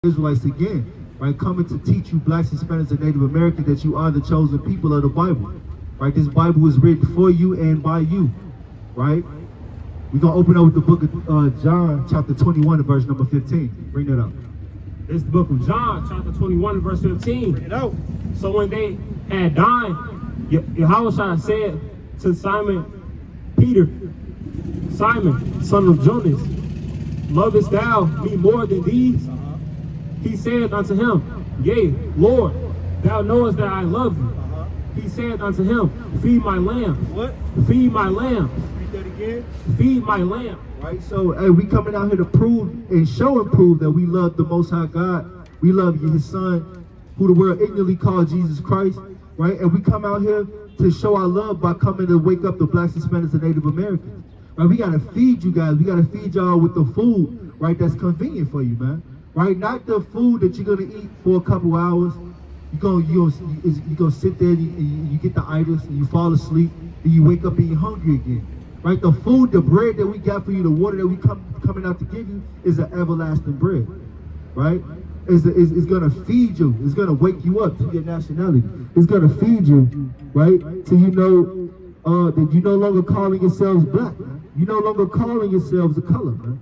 Israelites again, right? Coming to teach you blacks, Hispanics, and Native Americans that you are the chosen people of the Bible, right? This Bible was written for you and by you, right? We're going to open up with the book of John, chapter 21, verse number 15. Bring that up. It's the book of John, chapter 21, verse 15. Bring it out. So when they had dined, Yahushua said to Simon Peter, Simon, son of Jonas, lovest thou me more than these? He said unto him, Yea, Lord, thou knowest that I love you. He said unto him, Feed my lambs. What? Feed my lambs. Read that again. Feed my lambs. Right, so hey, we coming out here to prove and show and prove that we love the Most High God. We love His Son, who the world ignorantly called Jesus Christ, right? And we come out here to show our love by coming to wake up the blacks, Hispanics, and Native Americans. Right, we gotta feed you guys. We gotta feed y'all with the food, right? That's convenient for you, man. Right, not the food that you're gonna eat for a couple hours. You're gonna sit there and you get the itis and you fall asleep and you wake up and you're hungry again. Right, the food, the bread that we got for you, the water that we coming out to give you is an everlasting bread. Right, it's gonna feed you. It's gonna wake you up to your nationality. It's gonna feed you, right, so you know that you're no longer calling yourselves black. Man. You're no longer calling yourselves a color, man.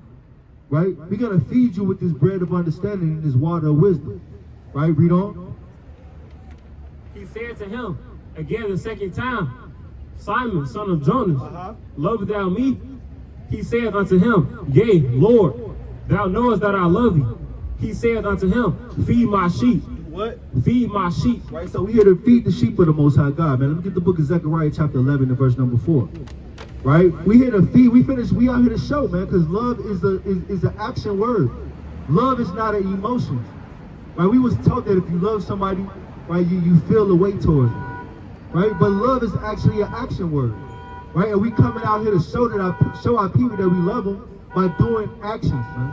Right? We're going to feed you with this bread of understanding and this water of wisdom. Right? Read on. He said to him again the second time, Simon, son of Jonas, lovest thou me? He said unto him, Yea, Lord, thou knowest that I love thee. He said unto him, Feed my sheep. What? Feed my sheep. Right? So we here to feed the sheep of the Most High God, man. Let me get the book of Zechariah chapter 11 and verse number 4. Right? We here to feed, we out here to show, man, because love is an action word. Love is not an emotion. Right? We was taught that if you love somebody, right, you feel the way towards them. Right? But love is actually an action word. Right? And we coming out here to show our people that we love them by doing actions, man.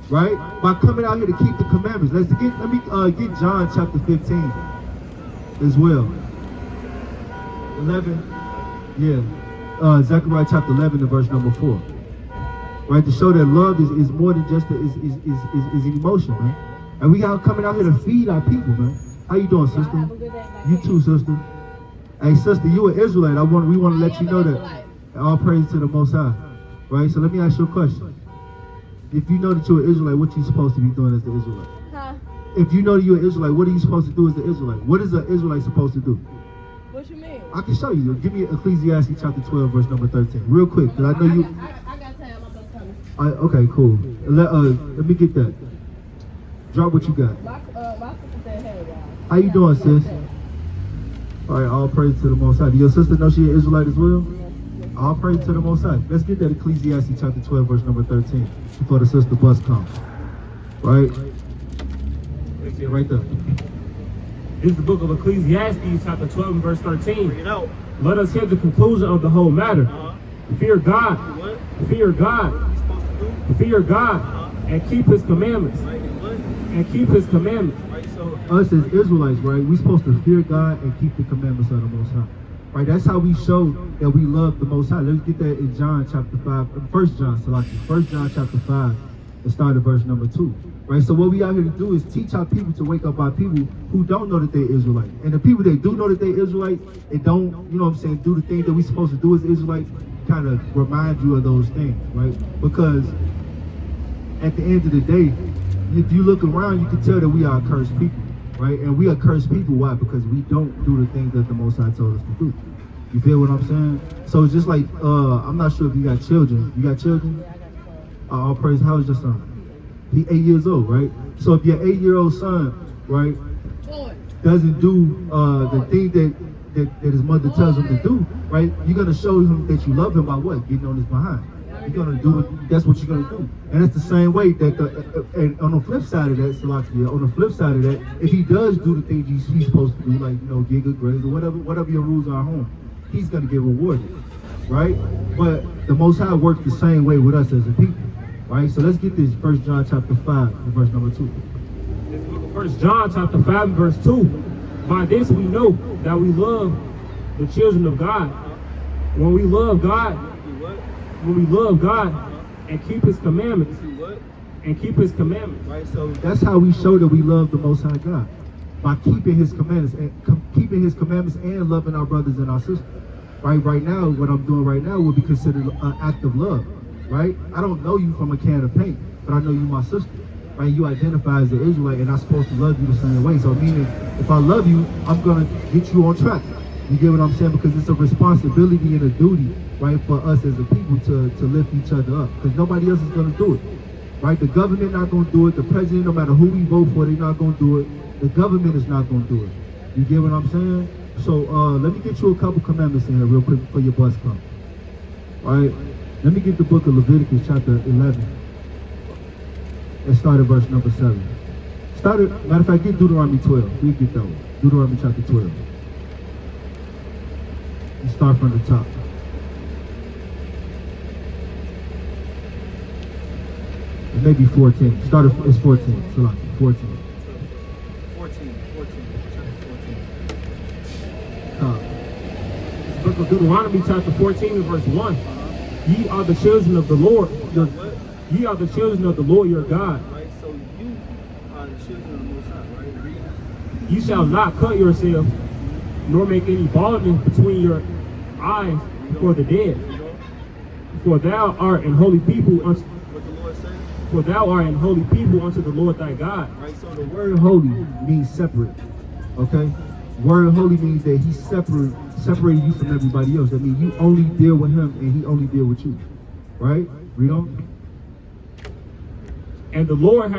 Right? By coming out here to keep the commandments. Let me get John chapter 15 as well. 11. Yeah. Zechariah chapter 11 and verse number 4. Right, to show that love is more than just is an emotion, man. And we got coming out here to feed our people, man. How you doing, sister? You too, sister. Hey, sister, you an Israelite. We want to let you know that. All praise to the Most High. Right. So let me ask you a question. If you know that you're an Israelite, what you supposed to be doing as the Israelite? Huh? If you know that you're an Israelite, what are you supposed to do as the Israelite? What is an Israelite supposed to do? What you mean? I can show you. Give me Ecclesiastes chapter 12, verse number 13. Real quick, because I know you... I got time. I'm going to come. Okay, cool. Let me get that. Drop what you got. My sister said, hey, y'all. How you doing, sis? All right, all praise to the Most High. Do your sister know she an Israelite as well? Yes. All praise to the Most High. Let's get that Ecclesiastes chapter 12, verse number 13, before the sister bus comes. Right? Let's get right there. This is the book of Ecclesiastes, chapter 12, and verse 13. Bring it out. Let us hear the conclusion of the whole matter. Fear God. What? Fear God. What are you supposed to do? Fear God. And keep His commandments. Right, and what? And keep His commandments. Right, so us as Israelites, right, we're supposed to fear God and keep the commandments of the Most High. Right, that's how we show that we love the Most High. Let's get that in John chapter 5, 1 John, Salaki, 1 John chapter 5, and start at verse number 2. Right, so what we out here to do is teach our people to wake up our people who don't know that they're Israelite. And the people that do know that they're Israelite and don't, you know what I'm saying, do the things that we're supposed to do as Israelites, kind of remind you of those things, right? Because at the end of the day, if you look around, you can tell that we are cursed people, right? And we are cursed people, why? Because we don't do the things that the Most High told us to do. You feel what I'm saying? So it's just like, I'm not sure if you got children. You got children? Yeah, I got a son. All praise. How is your son? He 8 years old, right? So if your 8-year-old son, right, doesn't do the thing that his mother tells him to do, right, you're gonna show him that you love him by what? Getting on his behind. You're gonna do it. That's what you're gonna do. And it's the same way that and on the flip side of that, Salakia, on the flip side of that, if he does do the things he's supposed to do, like, you know, get good grades or whatever your rules are at home, he's gonna get rewarded, right? But the Most High works the same way with us as a people. Right, so let's get this 1 John chapter 5 and verse number 2. 1 John chapter 5 and verse 2. By this we know that we love the children of God, When we love God, Do what? when we love God and keep His commandments, Do what? and keep His commandments. Right. So That's how we show that we love the Most High God, by keeping His commandments keeping His commandments and loving our brothers and our sisters. Right now, what I'm doing right now would be considered an act of love. Right? I don't know you from a can of paint, but I know you my sister. Right? You identify as an Israelite, and I'm supposed to love you the same way. So meaning, if I love you, I'm gonna get you on track. You get what I'm saying? Because it's a responsibility and a duty, right, for us as a people to lift each other up. Because nobody else is gonna do it. Right? The government not gonna do it. The president, no matter who we vote for, they're not gonna do it. The government is not gonna do it. You get what I'm saying? So let me get you a couple commandments in here real quick before your bus comes. All right? Let me get the book of Leviticus chapter 11. Let's start at verse number 7. Matter of fact, get Deuteronomy 12. We get that one. Deuteronomy chapter 12. Let's start from the top. It may be 14. It's 14. So like 14. 14. Chapter 14. Book of Deuteronomy chapter 14 and verse 1. Ye are the children of the Lord. Ye are the children of the Lord your God. Right. So you are the children of the Most High. Right. Read. You shall not cut yourself, nor make any baldness between your eyes before the dead. You know For thou art an holy people unto, what the Lord said. for thou art an holy people unto the Lord thy God. Right. So The word holy means separate. Okay? Word holy means that He separated you from everybody else. That means you only deal with Him and He only deal with you. Right? Read on. And the Lord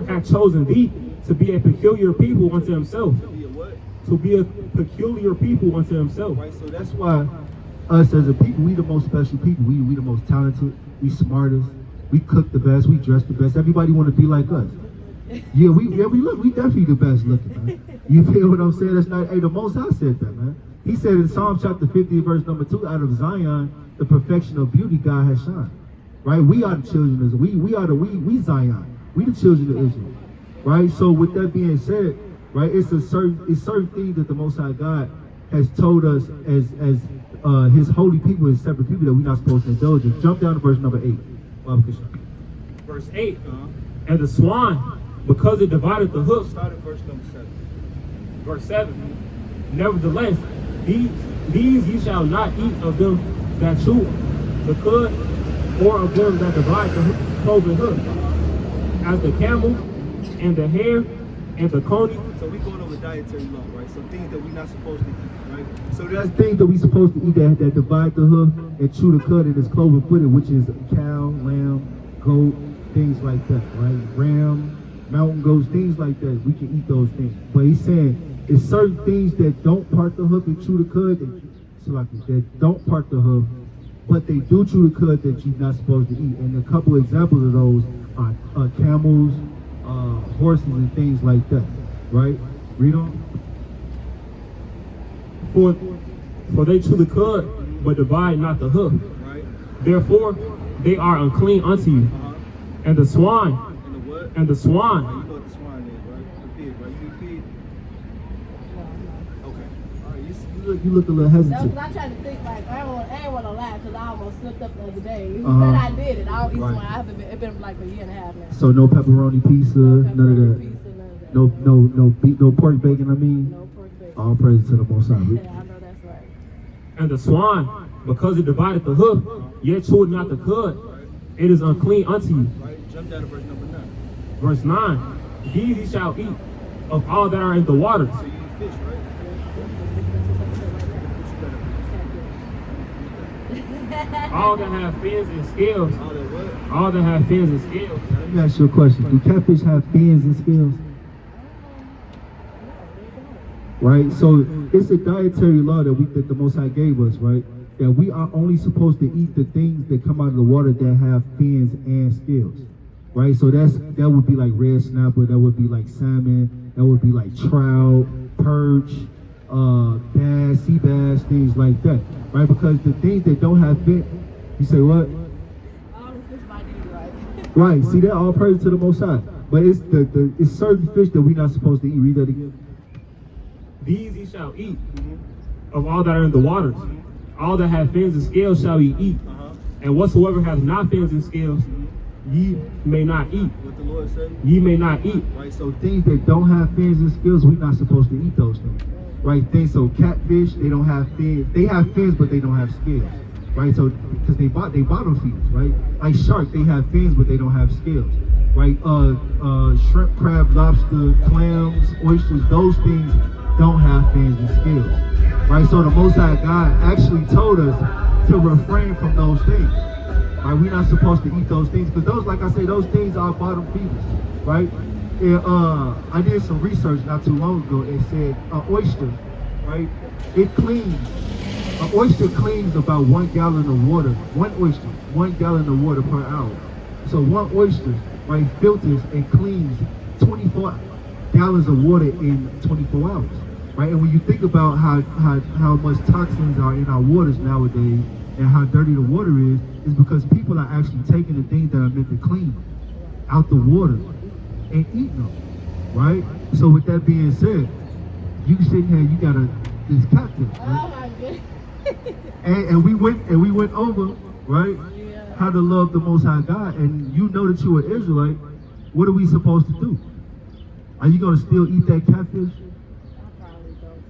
hath chosen thee to be a peculiar people unto Himself. be a what? To be a peculiar people unto Himself. Right. So That's that's why us as a people, we the most special people. We the most talented. We smartest. We cook the best. We dress the best. Everybody want to be like us. Yeah, we definitely the best looking, man. You feel what I'm saying? That's not, hey, the Most High said that, man. He said in Psalm chapter 50, verse number 2, out of Zion, the perfection of beauty God has shined. Right? We are the children of we Zion. We the children of Israel. Right? So with that being said, right, it's certain things that the Most High God has told us as His holy people, His separate people, that we're not supposed to indulge in. Jump down to verse number 8. Verse 8. And the swine, because it divided the hoof. start at verse number 7. Verse 7. Nevertheless, these ye shall not eat of them that chew the cud, or of them that divide the cloven hoof, as the camel, and the hare, and the coney. So we're going over dietary law, right? So things that we're not supposed to eat, right? So That's things that we supposed to eat that divide the hoof and chew the cud and is cloven footed, which is cow, lamb, goat, things like that, right? Ram, mountain goats, things like that. We can eat those things. But he's saying it's certain things that don't part the hoof and chew the cud, that don't part the hoof, but they do chew the cud that you're not supposed to eat. And a couple examples of those are camels, horses, and things like that, right? Read on. For they chew the cud, but divide not the hoof. right? Therefore, they are unclean unto you. And the swine, And the what? and the You swine, know what the swine is, right? The pig, right? You eat pig? Okay. All right. You look a little No, because hesitant. I tried to think like I ain't want to laugh because I almost slipped up the other day. Uh-huh. But I did it. I don't eat Right. swine. I haven't been. It's been like a year and a half now. So no pepperoni pizza, none of pepperoni that. pizza, none of that. No pork bacon. I mean, No pork bacon. all praise to the Most High. Yeah, I know that's right. and the swine, because it divided the hoof, yet chewed not the cud, it is unclean unto you. Right? Jump down to verse number 9. Verse 9. These ye shall eat of all that are in the waters. So you eat fish, right? All that have fins and scales. All that what? All that have fins and scales. Let me ask you a question. Do catfish have fins and scales? Right? So it's a dietary law that the Most High gave us, right? That we are only supposed to eat the things that come out of the water that have fins and scales. Right? So that would be like red snapper, that would be like salmon, that would be like trout, perch, bass, sea bass, things like that. Right? Because the things that don't have fins, you say what? All the fish might eat right. Right, see that all praise to the Most High. But it's it's certain fish that we're not supposed to eat. Read that again. These ye shall eat of all that are in the waters. all that have fins and scales shall ye eat, Uh-huh. and whatsoever hath not fins and scales, ye may not eat. What the Lord said. Ye may not eat. Right. So things that don't have fins and scales, we're not supposed to eat those things. Right? Things, so catfish, they don't have fins. They have fins, but they don't have scales. Right? So because they bottom feeders, right? Like shark, they have fins, but they don't have scales. Right? Shrimp, crab, lobster, clams, oysters, those things don't have fins and scales. Right? So the Most High God actually told us to refrain from those things. Right? We're not supposed to eat those things because those, like I say, those things are bottom feeders. Right? And, I did some research not too long ago. It said an oyster, right? It cleans. An oyster cleans about 1 gallon of water. One oyster, 1 gallon of water per hour. So one oyster, right, filters and cleans 24 gallons of water in 24 hours. Right? And when you think about how much toxins are in our waters nowadays and how dirty the water is because people are actually taking the things that are meant to clean out the water and eating them. Right? So with that being said, you sitting here, you got this catfish, Oh right? my goodness. And we went over, right? Yeah. How to love the Most High God, and you know that you're an Israelite. What are we supposed to do? Are you gonna still eat that catfish? I probably don't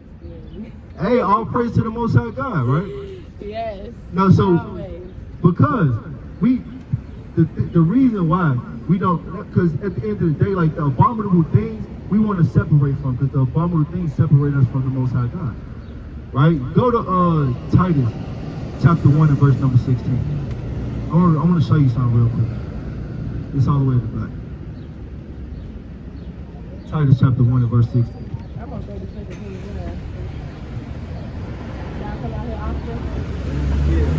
still. Hey, all praise to the Most High God, right? Yes. No, so Always. because the reason why we don't, because at the end of the day, like the abominable things, we want to separate from, because the abominable things separate us from the Most High God. Right? Go to Titus chapter 1 and verse number 16. I want to show you something real quick. It's all the way at the back. Titus chapter 1 and verse 16. I'm gonna go to sleep and hear you. Y'all come out here often? Yeah.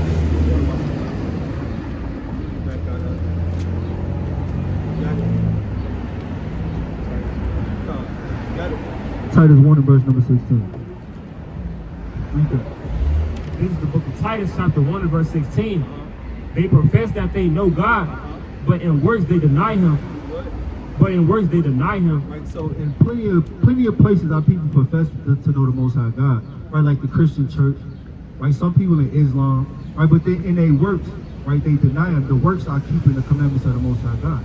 Back on up. Got it. Got it. Titus 1 and verse number 16. Read that. This is the book of Titus, chapter 1 and verse 16. They profess that they know God, but in works they deny him. What? But in works they deny him. Right, so in plenty of places our people profess to know the Most High God, right? Like the Christian church, right? Some people in Islam, right? But they, in their works, right? They deny him. The works are keeping the commandments of the Most High God,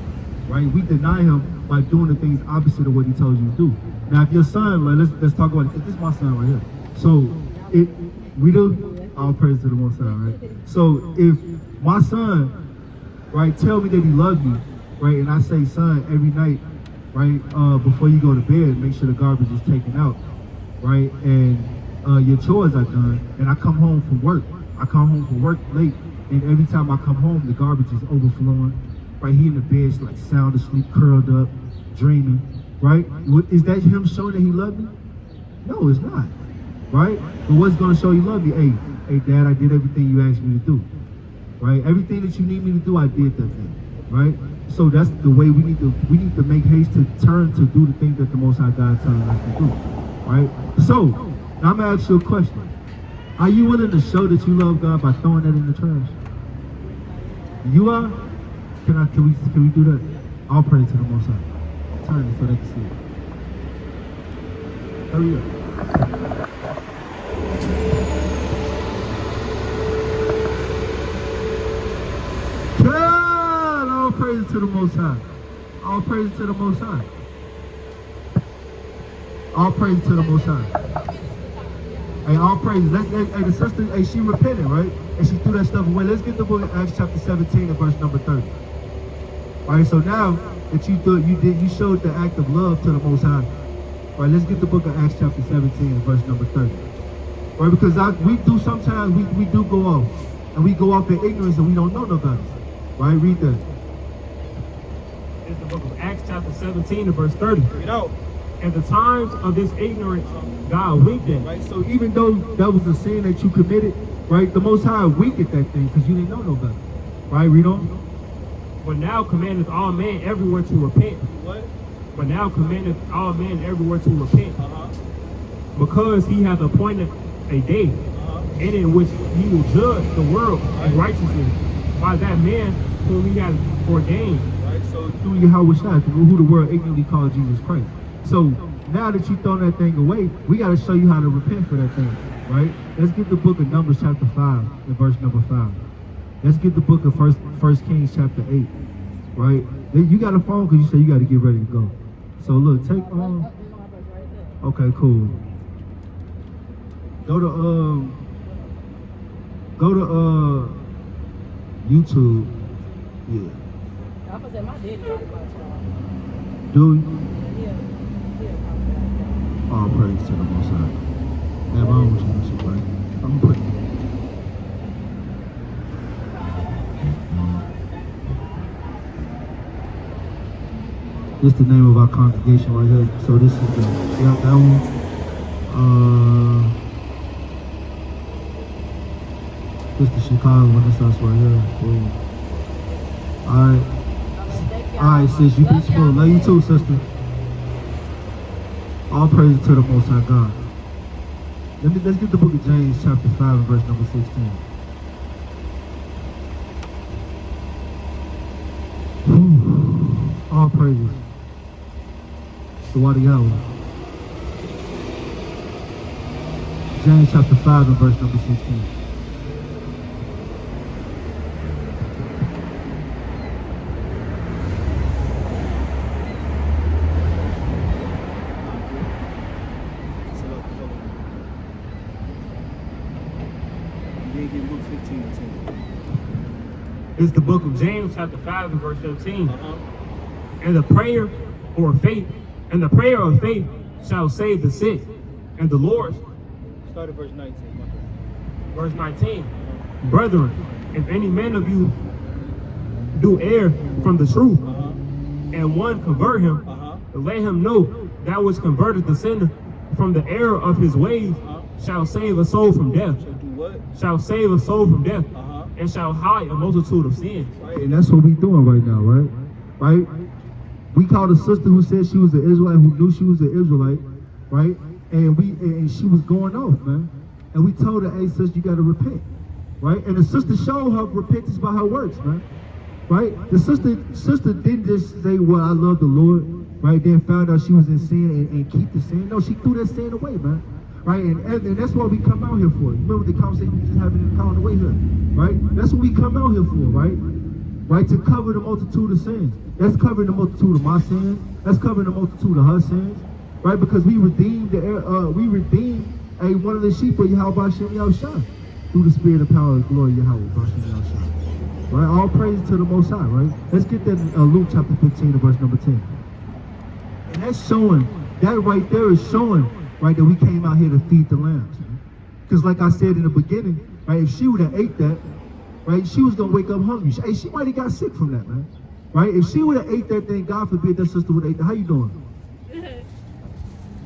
right? We deny him by doing the things opposite of what he tells you to do. Now, if your son, like let's talk about it. This is my son right here. So we do all praise to the Most High, right? So if my son, right, tell me that he loves me, right, and I say, son, every night, right, before you go to bed, make sure the garbage is taken out, right, and your chores are done, and I come home from work. I come home from work late, and every time I come home, the garbage is overflowing, right? He in the bed, like sound asleep, curled up, dreaming, right? Is that him showing that he loved me? No, it's not, right? But what's gonna show you love me? Hey, Dad, I did everything you asked me to do, right? Everything that you need me to do, I did that thing, right? So that's the way we need to make haste to turn to do the things that the Most High God is telling us to do, right? So now I'm gonna ask you a question. Are you willing to show that you love God by throwing that in the trash? You are? Can we do that? All praise to the Most High. Turn it so they can see it. Hurry up. God, all praise to the Most High. All praise to the Most High. All praise to the Most High. Hey, all praise. Hey, the sister, hey, she repented, right? And she threw that stuff away. Let's get the book of Acts chapter 17 and verse number 30. All right, so now that you showed the act of love to the Most High. All right, let's get the book of Acts chapter 17 and verse number 30. Right, because we do go off. And we go off in ignorance and we don't know no better. Right, read that. It's the book of Acts chapter 17 and verse 30. You know. At the times of this ignorance, God winked at. Right, so even though that was a sin that you committed, right, the Most High winked at that thing because you didn't know no better. Right, read on. But now commandeth all men everywhere to repent. What? But now commandeth all men everywhere to repent. Because he hath appointed a day in which he will judge the world in righteousness by that man whom he hath ordained. Right, so through Yahweh Shai, who the world ignorantly called Jesus Christ. So now that you thrown that thing away, we got to show you how to repent for that thing. right? Let's get the book of Numbers chapter 5 and verse number 5. Let's get the book of First Kings chapter 8, right? You got a phone because you said you got to get ready to go. So look, take okay, cool. Go to YouTube. Yeah. I was at my daddy talking about y'all. Do you? Yeah. All praise to the Most High. Yeah, but I don't want you to shit, right? I'm gonna put it. This is the name of our congregation right here. So this is the, yeah, that one. This is the Chicago one. That's us right here. Boom. Alright. Alright, sis, you be spoiled. Love you too, sister. All praise to the Most High God. Let's get the book of James, chapter 5, and verse number 16. Whew. All praises. The water Yahweh. James chapter 5 and verse number 16. It's the book of James, chapter 5 and verse 15. And the prayer or faith, and the prayer of faith shall save the sick, and the Lord's. Start at verse 19. Verse 19. Brethren, if any man of you do err from the truth, and one convert him, let him know that which converted the sinner from the error of his ways shall save a soul from death. Shall do what? Shall save a soul from death, and shall hide a multitude of sins. Right, and that's what we doing right now, right? Right? We called a sister who said she was an Israelite, who knew she was an Israelite, right? And she was going off, man. And we told her, hey, sis, you got to repent, right? And the sister showed her repentance by her works, man. Right? The sister didn't just say, well, I love the Lord, right? Then found out she was in sin and keep the sin. No, she threw that sin away, man. Right? And that's what we come out here for. You remember the conversation we just having in the car on the way here, right? That's what we come out here for, right? Right? To cover the multitude of sins. That's covering the multitude of my sins. That's covering the multitude of her sins, right? Because we redeemed one of the sheep of Yahweh Bashem Yahushua through the spirit and power and glory of Yahweh Bashem Yahushua. Right? All praise to the Most High, right? Let's get that in Luke chapter 15 and verse number 10. And that's showing, that right there is showing, right, that we came out here to feed the lambs. Because like I said in the beginning, right, if she would have ate that, right, she was gonna wake up hungry. She might have got sick from that, man. Right? If she would have ate that thing, God forbid that sister would have ate that. How you doing?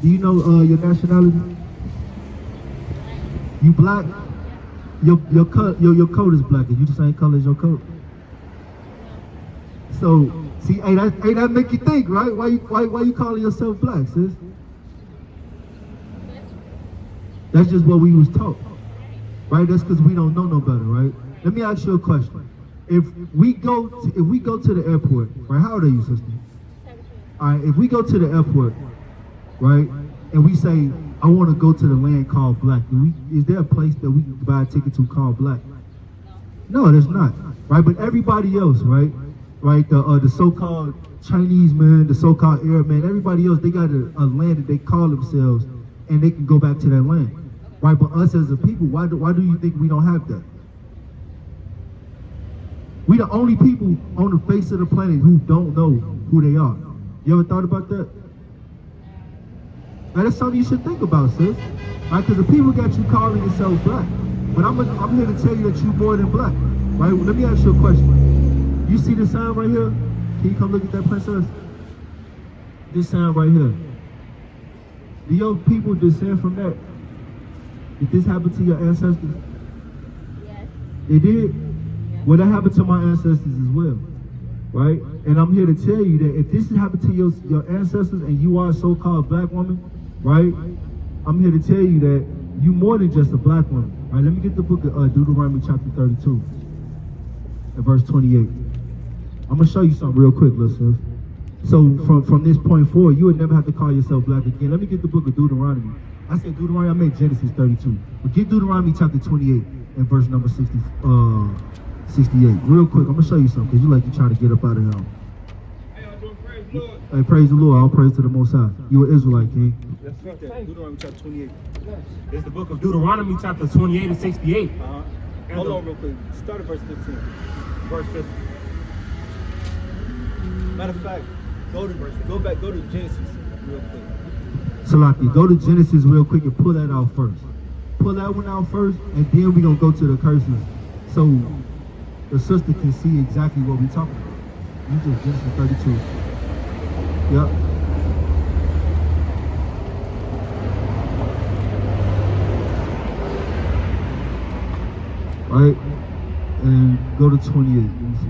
Do you know your nationality? You black? Your coat is black, and you the same color as your coat. So, see, hey, that make you think, right? Why you calling yourself black, sis? That's just what we was taught, right? That's because we don't know no better, right? Let me ask you a question. If we go to the airport, right? How old are you, sister? 17. All right. If we go to the airport, right, and we say, I want to go to the land called Black. Is there a place that we can buy a ticket to called Black? No, there's not, right? But everybody else, right? The so-called Chinese man, the so-called Arab man, everybody else, they got a land that they call themselves, and they can go back to that land, right? But us as a people, why do you think we don't have that? We the only people on the face of the planet who don't know who they are. You ever thought about that? Now, that's something you should think about, sis. Right? Because the people got you calling yourself black. But I'm here to tell you that you're more than black. Right? Let me ask you a question. You see this sign right here? Can you come look at that, princess? This sign right here. Do your people descend from that? Did this happen to your ancestors? Yes. They did? Well, that happened to my ancestors as well, right? And I'm here to tell you that if this happened to your ancestors and you are a so-called black woman, right? I'm here to tell you that you're more than just a black woman, right? Let me get the book of Deuteronomy chapter 32 and verse 28. I'm gonna show you something real quick, listeners. So from this point forward, you would never have to call yourself black again. Let me get the book of Deuteronomy I said Deuteronomy, I meant Genesis 32. But get Deuteronomy chapter 28 and verse number 68. Real quick, I'm going to show you something because you like to try to get up out of here. Hey, praise the Lord. All praise to the Most High. You an Israelite, King. Let's read that. Deuteronomy chapter 28. It's the book of Deuteronomy, chapter 28 and 68. Hold on real quick. Start at verse 15. Verse 50. Matter of fact, go to Genesis real quick. Salaki, go to Genesis real quick and pull that out first. Pull that one out first, and then we're going to go to the curses so the sister can see exactly what we're talking about. You just Genesis 32. Yep. Right, and go to 28. Let me see.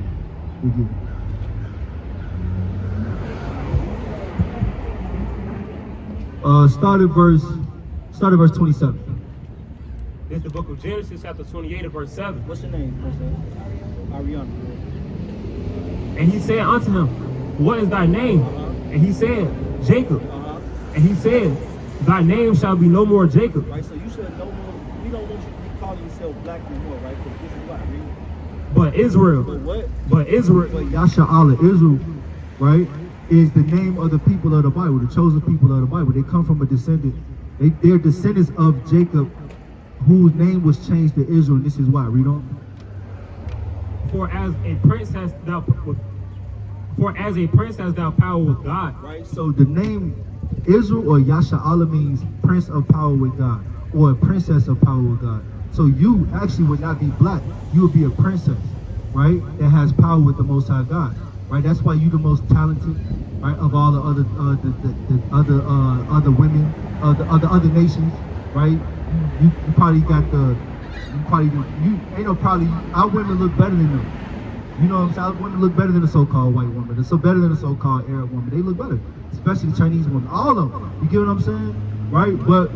Start at verse 27. It's the book of Genesis, chapter 28 and verse 7. What's your name, person? Ariana. And he said unto him, what is thy name? And he said, Jacob. And he said, thy name shall be no more Jacob. Right, so you should no more. We don't want you to be calling yourself black anymore, right? Because this is what I read. But Israel. But what? But Israel. But Yasha Allah, Israel, right, is the name of the people of the Bible, the chosen people of the Bible. They come from a descendant. They're descendants of Jacob, whose name was changed to Israel. And this is why. Read on. For as a prince hast thou power with God. Right. So the name Israel or Yasha Allah means prince of power with God, or a princess of power with God. So you actually would not be black. You would be a princess, right? That has power with the Most High God, right? That's why you the most talented, right? Of all the other other women, other nations, right? You probably got our women look better than them. You know what I'm saying? Our women look better than the so-called white woman. They're so better than the so-called Arab woman. They look better, especially the Chinese woman. All of them. You get what I'm saying? Right? But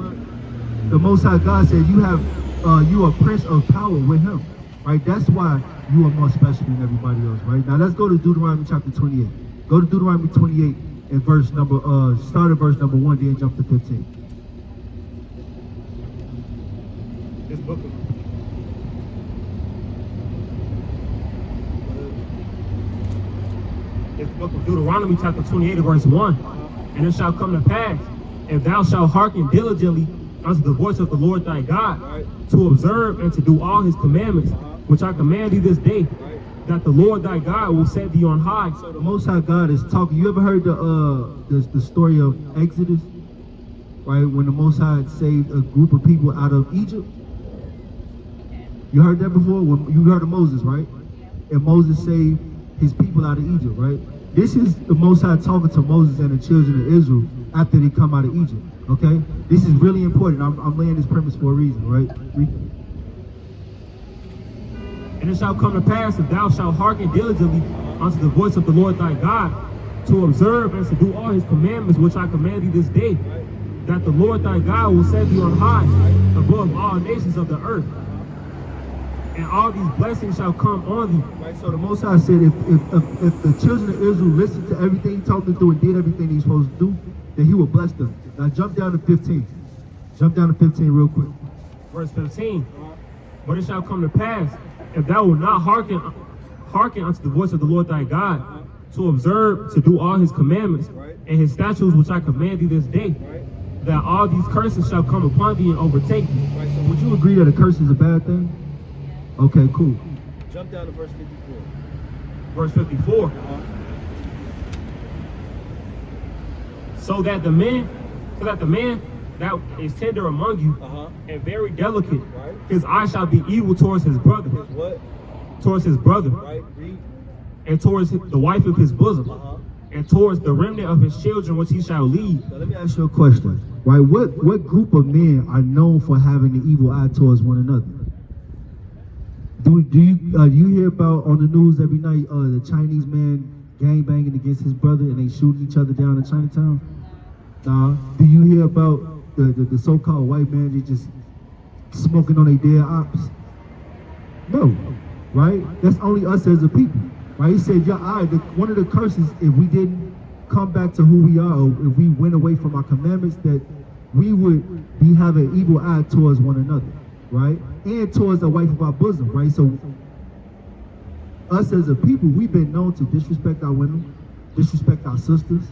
the Most High God said you are a prince of power with Him. Right? That's why you are more special than everybody else. Right? Now let's go to Deuteronomy chapter 28. Go to Deuteronomy 28 and start at verse number 1, then jump to 15. This book of Deuteronomy chapter 28 and verse 1. And it shall come to pass, if thou shalt hearken diligently unto the voice of the Lord thy God, to observe and to do all His commandments, which I command thee this day, that the Lord thy God will set thee on high. So the Most High God is talking. You ever heard the story of Exodus? Right, when the Most High saved a group of people out of Egypt. You heard that before? When you heard of Moses, right? And Moses saved his people out of Egypt, right? This is the Most High talking to Moses and the children of Israel after they come out of Egypt, okay? This is really important. I'm laying this premise for a reason, right? And it shall come to pass, if thou shalt hearken diligently unto the voice of the Lord thy God, to observe and to do all His commandments, which I command thee this day, that the Lord thy God will set thee on high above all nations of the earth. And all these blessings shall come on thee. Right, so the Most High said if the children of Israel listened to everything He told them to do and did everything He's supposed to do, then He will bless them. Now jump down to 15. Jump down to 15 real quick. Verse 15. But it shall come to pass, if thou wilt not hearken unto the voice of the Lord thy God, to observe, to do all His commandments, and His statutes which I command thee this day, that all these curses shall come upon thee and overtake thee. Right, so would you agree that a curse is a bad thing? Okay, cool. Jump down to verse 54. Verse 54. So that the man that is tender among you and very delicate, his eye shall be evil towards his brother. His what? Towards his brother. Right, read. And towards the wife of his bosom. And towards the remnant of his children which he shall lead. Now, let me ask you a question. Right, what group of men are known for having the evil eye towards one another? Do you hear about on the news every night the Chinese man gang banging against his brother and they shooting each other down in Chinatown? Nah. Do you hear about the so-called white man just smoking on their dead ops? No. Right? That's only us as a people. Right? He said, one of the curses, if we didn't come back to who we are, or if we went away from our commandments, that we would be having evil eye towards one another, right? And towards the wife of our bosom, right? So us as a people, we've been known to disrespect our women, disrespect our sisters,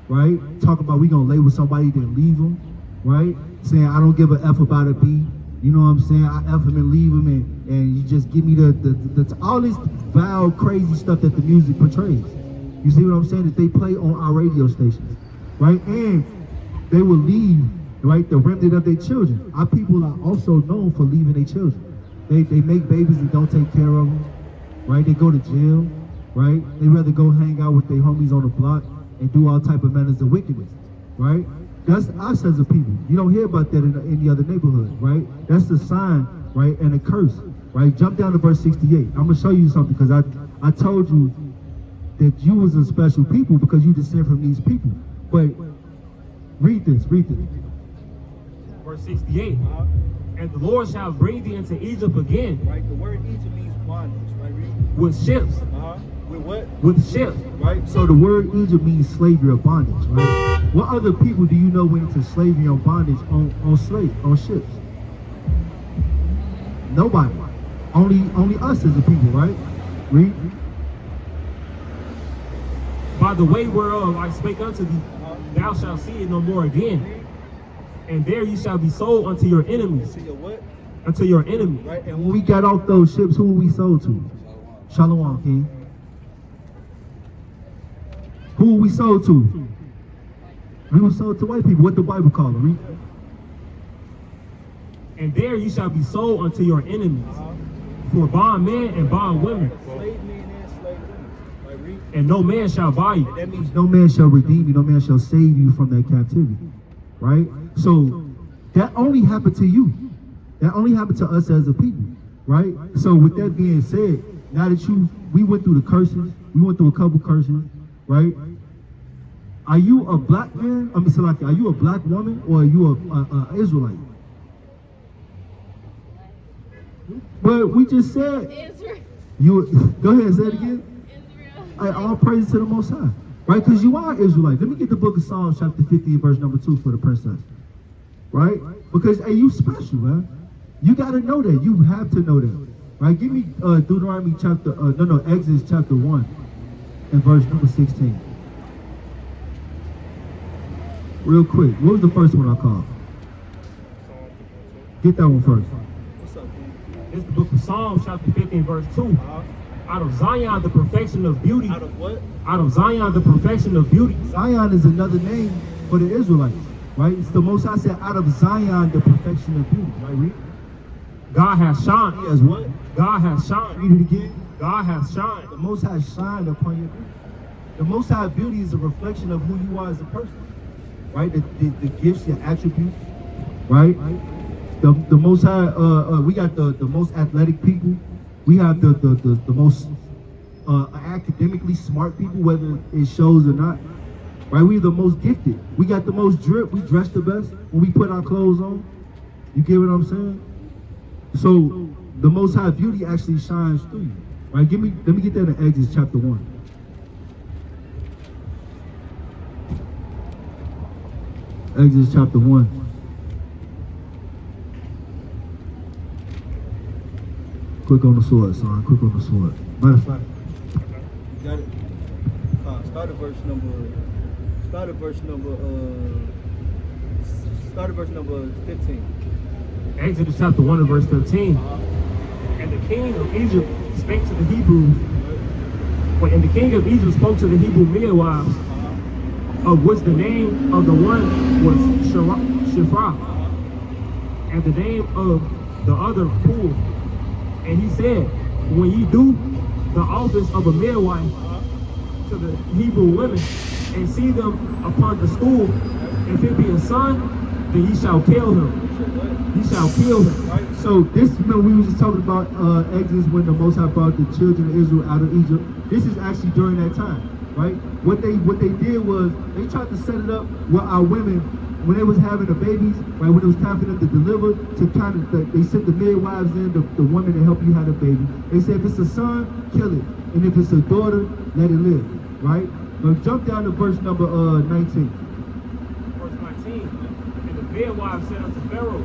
right? Talk about we gonna lay with somebody, then leave them, right? Saying I don't give a F about a B, you know what I'm saying? I F them and leave them, and you just give me the all this vile, crazy stuff that the music portrays. You see what I'm saying? That they play on our radio stations, right? And they will leave, right, the remnant of their children. Our people are also known for leaving their children. They make babies and don't take care of them, right? They go to jail, right? They rather go hang out with their homies on the block and do all type of manners of wickedness, right? That's us as a people. You don't hear about that in any other neighborhood, right? That's the sign, right, and a curse, right? Jump down to verse 68. I'm gonna show you something because I told you that you was a special people because you descend from these people. But read this. Verse 68. And the Lord shall bring thee into Egypt again. Right, the word Egypt means bondage, right? Read. With ships. With what? With ships. Right. So the word Egypt means slavery or bondage, right? What other people do you know went into slavery or bondage on ships? Nobody. Only us as a people, right? Read. By the way whereof I spake unto thee, thou shalt see it no more again. And there you shall be sold unto your enemies. To your what? Unto your enemies. Right. And when we got off those ships, who were we sold to? Shalom, King. Who were we sold to? We were sold to white people. What the Bible call them? Read. And there you shall be sold unto your enemies. For bondmen and bondwomen. Slave men and slave women. Right, read. And no man shall buy you. That means No man shall redeem you, no man shall save you from that captivity. Right? So that only happened to you. That only happened to us as a people. Right? So with that being said, now that we went through the curses, we went through a couple curses, right? Are you a black man? I mean, Salaki, are you a black woman or are you a Israelite? But we just said Israel. you. Go ahead, say it again. Israel. All praise to the Most High, right? Because you are Israelite. Let me get the book of Psalms, chapter 50, verse number 2 for the princess, right? Because hey, you special, man. You got to know that. You have to know that, right? Give me Deuteronomy chapter, Exodus chapter 1 and verse number 16. Real quick, what was the first one I called? Get that one first. what's up, King? It's the book of Psalms, chapter 15, verse 2. Out of Zion, the perfection of beauty. Out of what? Out of Zion, the perfection of beauty. Zion is another name for the Israelites, right? It's the Most High said, out of Zion, the perfection of beauty, right? Read. God has shined. As what? God has shined. Read it again. God has shined. The Most High shined upon your beauty. The Most High beauty is a reflection of who you are as a person, right? The gifts, your attributes, right? The Most High, we got the most athletic people. We have the most academically smart people, whether it shows or not, right? We're the most gifted. We got the most drip. We dress the best when we put our clothes on. You get what I'm saying? So the Most High beauty actually shines through you, right? Let me get that in Exodus chapter 1. Exodus chapter 1. Quick on the sword, son. Quick on the sword. Matter of fact, You got it. Start at verse number 15. Exodus chapter 1 and verse 15. And the king of Egypt spake to the Hebrews. And the king of Egypt spoke to the Hebrew midwives, of which the name of the one was Shiphrah, and the name of the other Pul. And he said, when ye do the office of a midwife to the Hebrew women, and see them upon the stool, if it be a son, then ye shall kill him. Ye shall kill him. right? So this, when we was just talking about Exodus, when the Most High brought the children of Israel out of Egypt. This is actually during that time, right? What they did was they tried to set it up where our women, when they was having the babies, right, when it was time for them to deliver, to kind of, they sent the midwives in, the woman to help you have a baby. They said if it's a son, kill it, and if it's a daughter, let it live, right? But jump down to verse number 19. Verse 19. And the midwives said unto Pharaoh,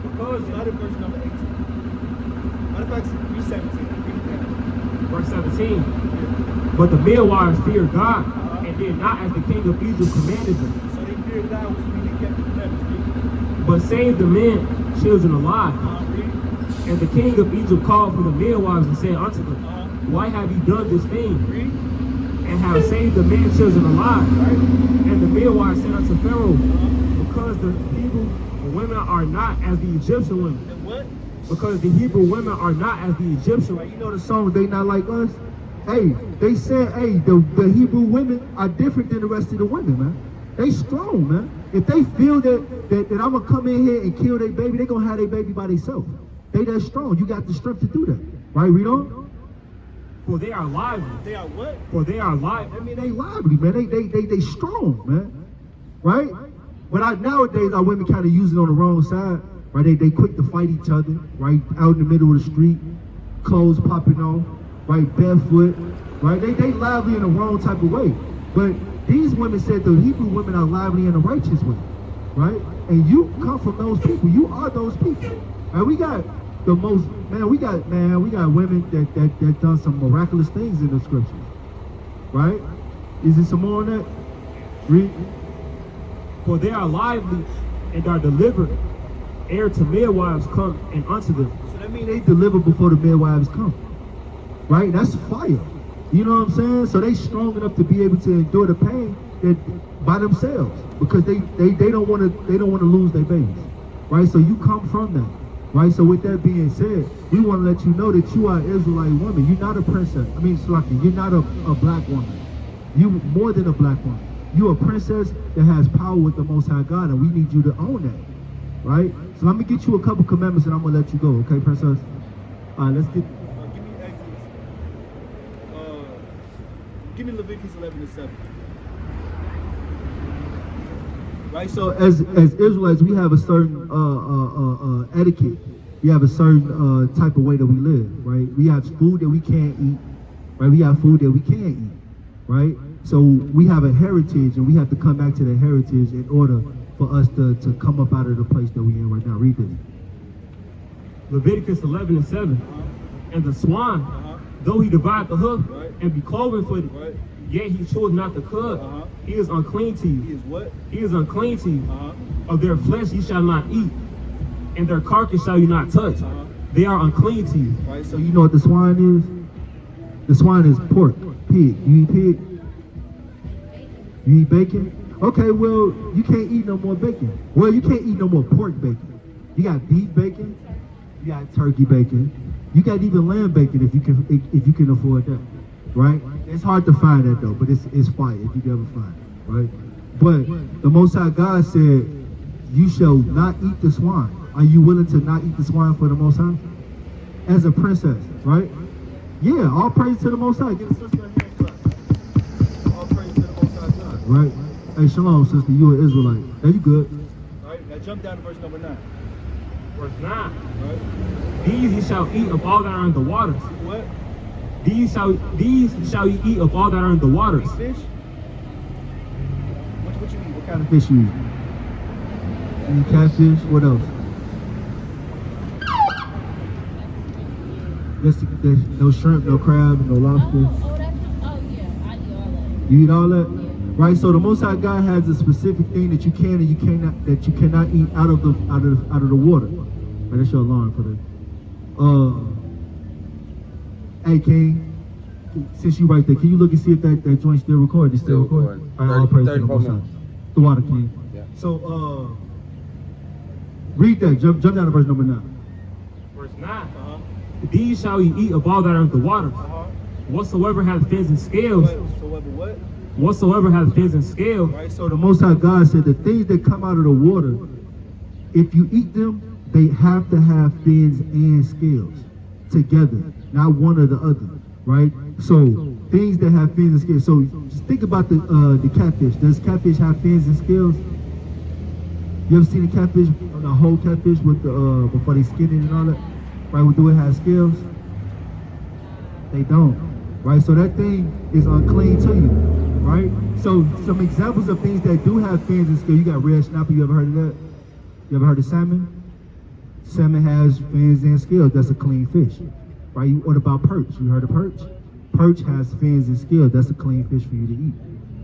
because Start at verse number 18. Matter of fact, read 17. Read it down. verse 17. But the midwives feared God and did not as the king of Egypt commanded them, So they feared God, which means they kept the commandments. but saved the men, children alive. Read. And the king of Egypt called for the midwives and said unto them, Why have ye done this thing, Read. and have saved the men, children alive? Right. And the midwives said unto Pharaoh, Because the Hebrew women are not as the Egyptian women. And what? Because the Hebrew women are not as the Egyptian Right, women. you know the song, They Not Like Us? Hey, they said, hey, the Hebrew women are different than the rest of the women, man. They strong, man. If they feel that I'm going to come in here and kill their baby, they going to have their baby by themselves. They that strong. You got the strength to do that. Right, read on? For they are lively. They are what? For they are lively. I mean, they lively, man. They strong, man. Right? But nowadays, our women kind of use it on the wrong side. Right? They quick to fight each other. Right? Out in the middle of the street. Clothes popping off. Right? Barefoot. Right? They lively in the wrong type of way. But these women said the Hebrew women are lively in a righteous way. Right? And you come from those people. You are those people. And we got the most, we got women that done some miraculous things in the scriptures. Right? Is there some more on that? Read. For they are lively and are delivered ere to midwives come and unto them. So that means they deliver before the midwives come. Right? That's fire. You know what I'm saying? So they strong enough to be able to endure the pain that by themselves because they don't want to lose their babies. Right? So you come from that. Right? So with that being said, we want to let you know that you are an Israelite woman. You're not a princess. I mean, Slaki, you're not a black woman. You more than a black woman. You're a princess that has power with the Most High God, and we need you to own that. Right? So let me get you a couple commandments, and I'm gonna let you go. Okay, princess? All right, let's get. Give me Leviticus 11 and 7. Right, so as Israelites, we have a certain etiquette. We have a certain type of way that we live, right? We have food that we can't eat, right? We have food that we can't eat, right? So we have a heritage, and we have to come back to the heritage in order for us to come up out of the place that we're in right now. Read this. Leviticus 11 and 7. And the swine, though he divide the hoof and be cloven footed, yet he chose not the cud. He is unclean to you. He is what? He is unclean to you. Of their flesh ye shall not eat, and their carcass shall you not touch. They are unclean to you. Right, So you know what the swine is? The swine is pork, pig. You eat pig? You eat bacon? Okay, well, you can't eat no more bacon. Well, you can't eat no more pork bacon. You got beef bacon, you got turkey bacon, you got even lamb bacon if you can afford that. Right? It's hard to find that though, but it's fire if you can ever find it, right? But the Most High God said, you shall not eat the swine. Are you willing to not eat the swine for the Most High? As a princess, right? Yeah, all praise to the Most High. Give the sister a hand clap. All praise to the Most High God. Right? Hey, shalom, sister. You an Israelite. Are you good? All right, now jump down to verse number 9. Verse 9. Right? These ye shall eat of all that are in the waters. What? These shall ye eat of all that are in the waters. Fish? What you eat? What kind of fish you eat? You eat catfish? What else? No shrimp, no crab, no lobster. Yeah, I eat all that. You eat all that? Right? So the Most High God has a specific thing that you can and you cannot eat out of the water. Right, that's your alarm for the hey King, since you right there, can you look and see if that joint still recording? It's still recording? All right, all praise to the Most High. The water, King. Yeah. So read that. Jump down to verse number 9. Verse 9. These shall ye eat of all that are in the waters. Whatsoever hath fins and scales. What? Whatsoever hath fins and scales. Right, so the Most High God said the things that come out of the water, if you eat them, they have to have fins and scales together, not one or the other, right? So things that have fins and scales. So just think about the catfish. Does catfish have fins and scales? You ever seen a catfish, a whole catfish with the before they skin it and all that? Right? Do it have scales? They don't. Right? So that thing is unclean to you. Right? So some examples of things that do have fins and scales. You got red snapper. You ever heard of that? You ever heard of salmon? Salmon has fins and scales. That's a clean fish, right? What about perch? You heard of perch? Perch has fins and scales. That's a clean fish for you to eat.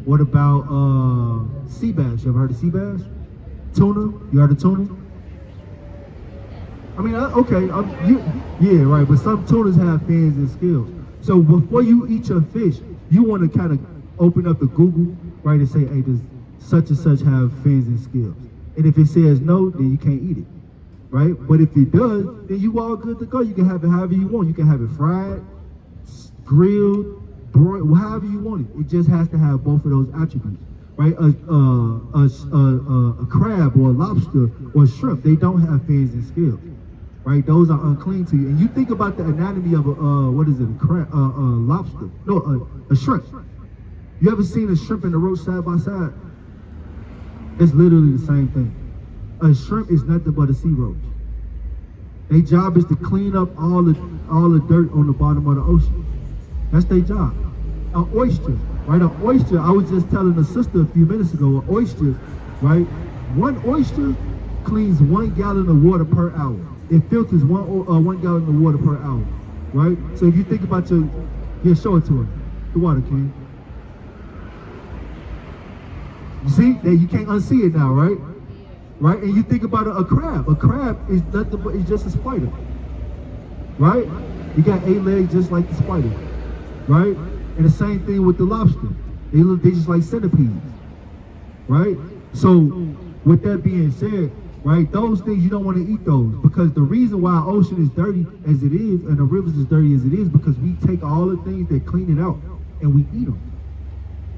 What about sea bass? You ever heard of sea bass? Tuna? You heard of tuna? I mean, okay, yeah, right. But some tunas have fins and scales. So before you eat your fish, you want to kind of open up the Google, right, and say, hey, does such and such have fins and scales? And if it says no, then you can't eat it, right? But if it does, then you all good to go. You can have it however you want. You can have it fried, grilled, broiled, however you want it. It just has to have both of those attributes, right? A crab or a lobster or shrimp, they don't have fins and scales, right? Those are unclean to you. And you think about the anatomy of a crab, lobster? No, a shrimp. You ever seen a shrimp and a roach side by side? It's literally the same thing. A shrimp is nothing but a sea roach. Their job is to clean up all the dirt on the bottom of the ocean. That's their job. An oyster, right? An oyster, I was just telling a sister a few minutes ago, an oyster, right? One oyster cleans 1 gallon of water per hour. It filters one gallon of water per hour, right? So if you think about show it to her. The water, King. You see that you can't unsee it now, right? Right? And you think about a crab. A crab is nothing but it's just a spider, right? You got 8 legs just like the spider, right? And the same thing with the lobster. They just like centipedes, right? So with that being said, right, those things you don't want to eat those, because the reason why our ocean is dirty as it is and the rivers is dirty as it is because we take all the things that clean it out and we eat them,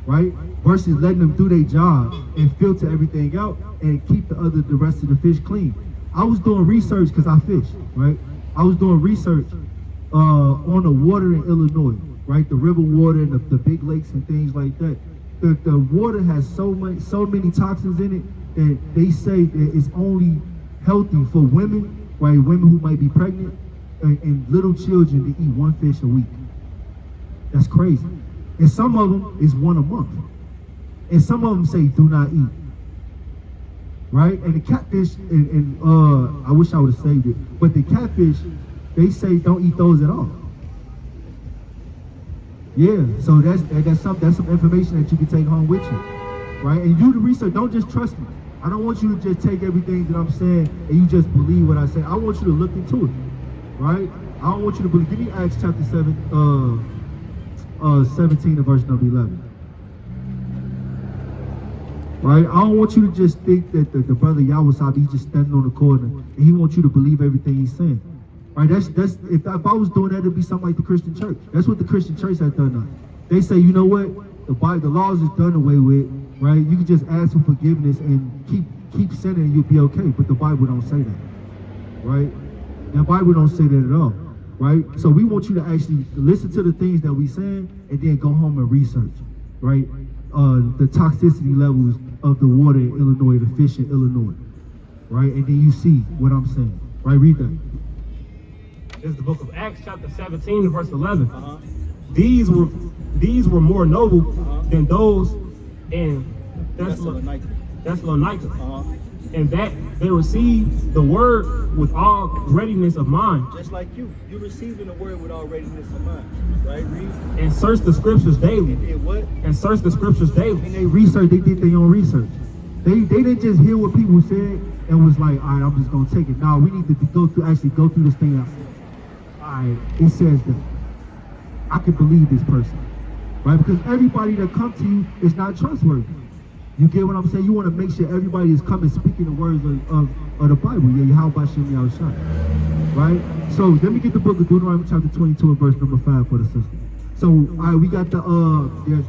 right? Versus letting them do their job and filter everything out and keep the rest of the fish clean. I was doing research because I fish, right? I was doing research on the water in Illinois, right? The river water and the big lakes and things like that. The water has so many toxins in it that they say that it's only healthy for women, right? Women who might be pregnant and little children to eat 1 fish a week. That's crazy. And some of them is 1 a month. And some of them say do not eat. Right? And the catfish, and I wish I would have saved it, but the catfish, they say don't eat those at all. Yeah, so that's some information that you can take home with you. Right? And do the research, don't just trust me. I don't want you to just take everything that I'm saying and you just believe what I say. I want you to look into it. Right? I don't want you to believe. Give me Acts chapter 17 and verse number 11. Right? I don't want you to just think that the brother Yawasabi, he's just standing on the corner and he wants you to believe everything he's saying. Right? That's if I was doing that, it'd be something like the Christian church. That's what the Christian church has done now. They say, you know what? The laws is done away with, right? You can just ask for forgiveness and keep sinning and you'll be okay. But the Bible don't say that. Right? The Bible don't say that at all. Right? So we want you to actually listen to the things that we saying and then go home and research. Right? The toxicity levels of the water in Illinois, the fish in Illinois, right? And then you see what I'm saying, right? Read that. It's the book of Acts chapter 17 verse 11. These were more noble than those in Thessalonica. And that they received the word with all readiness of mind. Just like you're receiving the word with all readiness of mind, right? Read. And search the scriptures daily. And did what? And search the scriptures daily. And they researched, they did their own research. They didn't just hear what people said and was like, all right, I'm just gonna take it. No, we need to go through this thing out. All right, it says that I can believe this person, right? Because everybody that comes to you is not trustworthy. You get what I'm saying? You want to make sure everybody is coming speaking the words of the Bible. Yeah, how about Shimmy out shot? Right? So let me get the book of Deuteronomy chapter 22 and verse number 5 for the sister. So all right, we got there's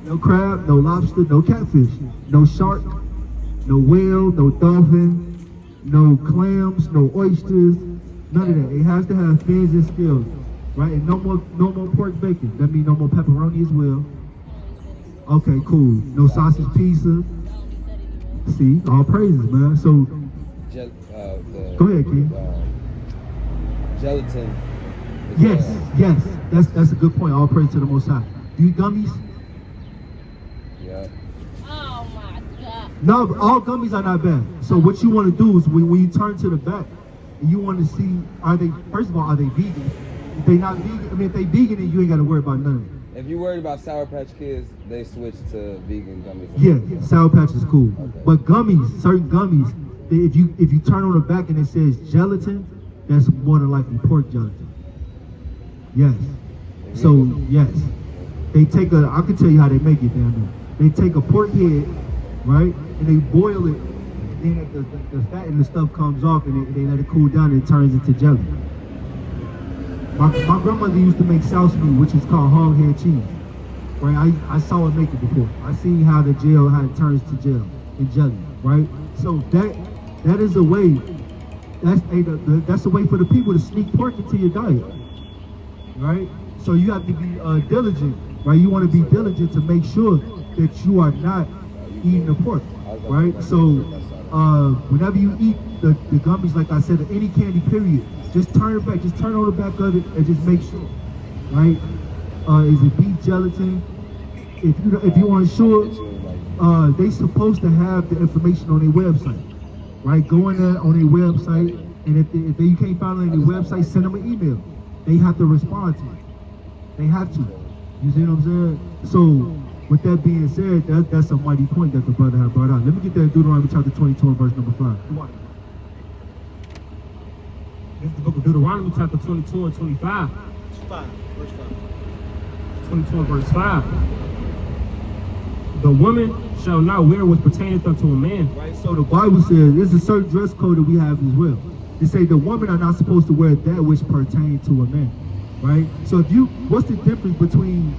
no crab, no lobster, no catfish, no shark, no whale, no dolphin, no clams, no oysters, none of that. It has to have fins and scales, right? And no more pork bacon. That means no more pepperoni as well. Okay, cool. No sausage pizza. See, all praises, man. So, go ahead, King. Gelatin. Yes. That's a good point. All praise to the Most High. Do you eat gummies? Yeah. Oh my God. No, all gummies are not bad. So what you want to do is when you turn to the back, and you want to see, first of all, are they vegan? If they not vegan, if they vegan, then you ain't got to worry about none of it. If you're worried about Sour Patch Kids, they switch to vegan gummies. Yeah, Sour Patch is cool. But gummies, certain gummies, if you turn on the back and it says gelatin, that's more than likely pork gelatin. Yes. So yes, they take I can tell you how they make it down there. They take a pork head, right, and they boil it. Then the fat and the stuff comes off, and they let it cool down, and it turns into jelly. My grandmother used to make sauce meat, which is called hog head cheese. Right, I saw her make it before. I seen how it turns to gel and jelly. Right, so that is a way. That's a way for the people to sneak pork into your diet. Right, so you have to be diligent. Right, you want to be diligent to make sure that you are not eating the pork. Right, so whenever you eat the gummies, like I said, any candy period, just turn it back, just turn on the back of it and just make sure, right? Is it beef gelatin? If you aren't sure, they supposed to have the information on their website, right? Go in there on their website, and if you can't find it on their website, send them an email. They have to respond to it. They have to. You see what I'm saying? So, with that being said, that's a mighty point that the brother had brought out. Let me get that Deuteronomy chapter 22 and verse number 5. This is the book of Deuteronomy chapter 22 and 25. 5, verse 5. 22 and verse 5. The woman shall not wear what pertaineth unto a man. Right, so the Bible says there's a certain dress code that we have as well. They say the women are not supposed to wear that which pertains to a man. Right? So what's the difference between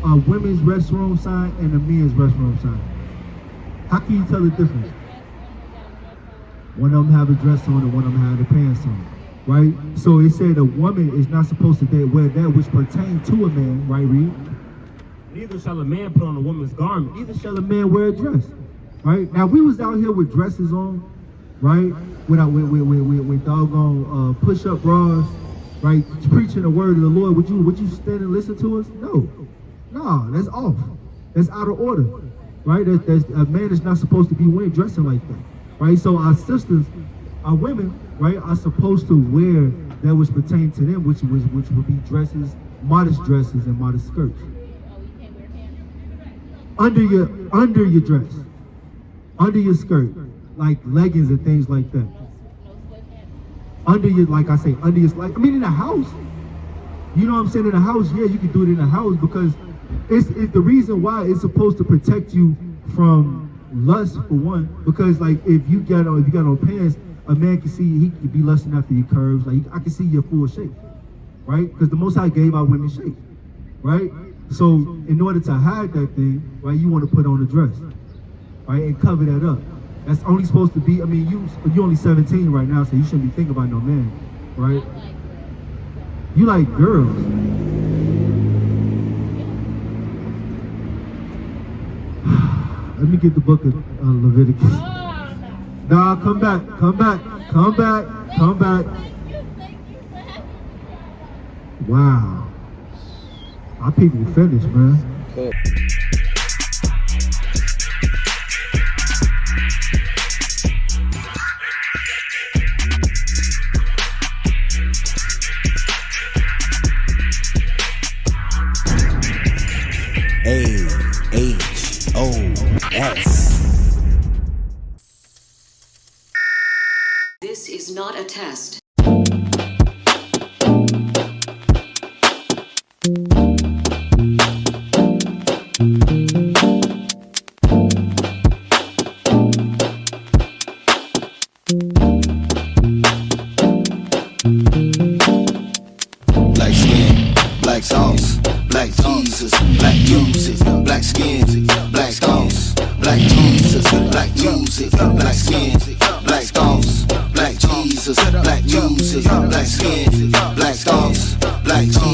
a women's restroom sign and a men's restroom sign? How can you tell the difference? One of them have a dress on and one of them have the pants on. Right? So it said a woman is not supposed to wear that which pertains to a man, right, Reed? Neither shall a man put on a woman's garment. Neither shall a man wear a dress. Right? Now, we was out here with dresses on, right? With doggone push-up bras, right? Preaching the word of the Lord. Would you stand and listen to us? No, that's off. That's out of order, right? That's a man is not supposed to be dressing like that, right? So our sisters, our women, right, are supposed to wear that which pertains to them, which would be dresses, modest dresses, and modest skirts. Under your dress, under your skirt, like leggings and things like that. Under your, like I say, under your, like, I mean, in the house. You know what I'm saying? In the house, yeah, you can do it in the house because it's the reason why it's supposed to protect you from lust, for one. Because like if you got on pants, a man can see, he could be lusting after your curves. Like I can see your full shape, right? Because the Most High gave our women shape, right? So in order to hide that thing, right, you want to put on a dress, right, and cover that up. That's only supposed to be, I mean, you're only 17 right now, so you shouldn't be thinking about no man, right? You like girls. Let me get the book of Leviticus. Nah, come back. Wow. Our people finished, man. A-H-O-S. This is not a test. Black skin, black sauce, black Jesus, black music, black skin, black sauce, black Jesus, black music, black skin, black sauce, black Jesus, black music, black skin, black sauce, black Jesus.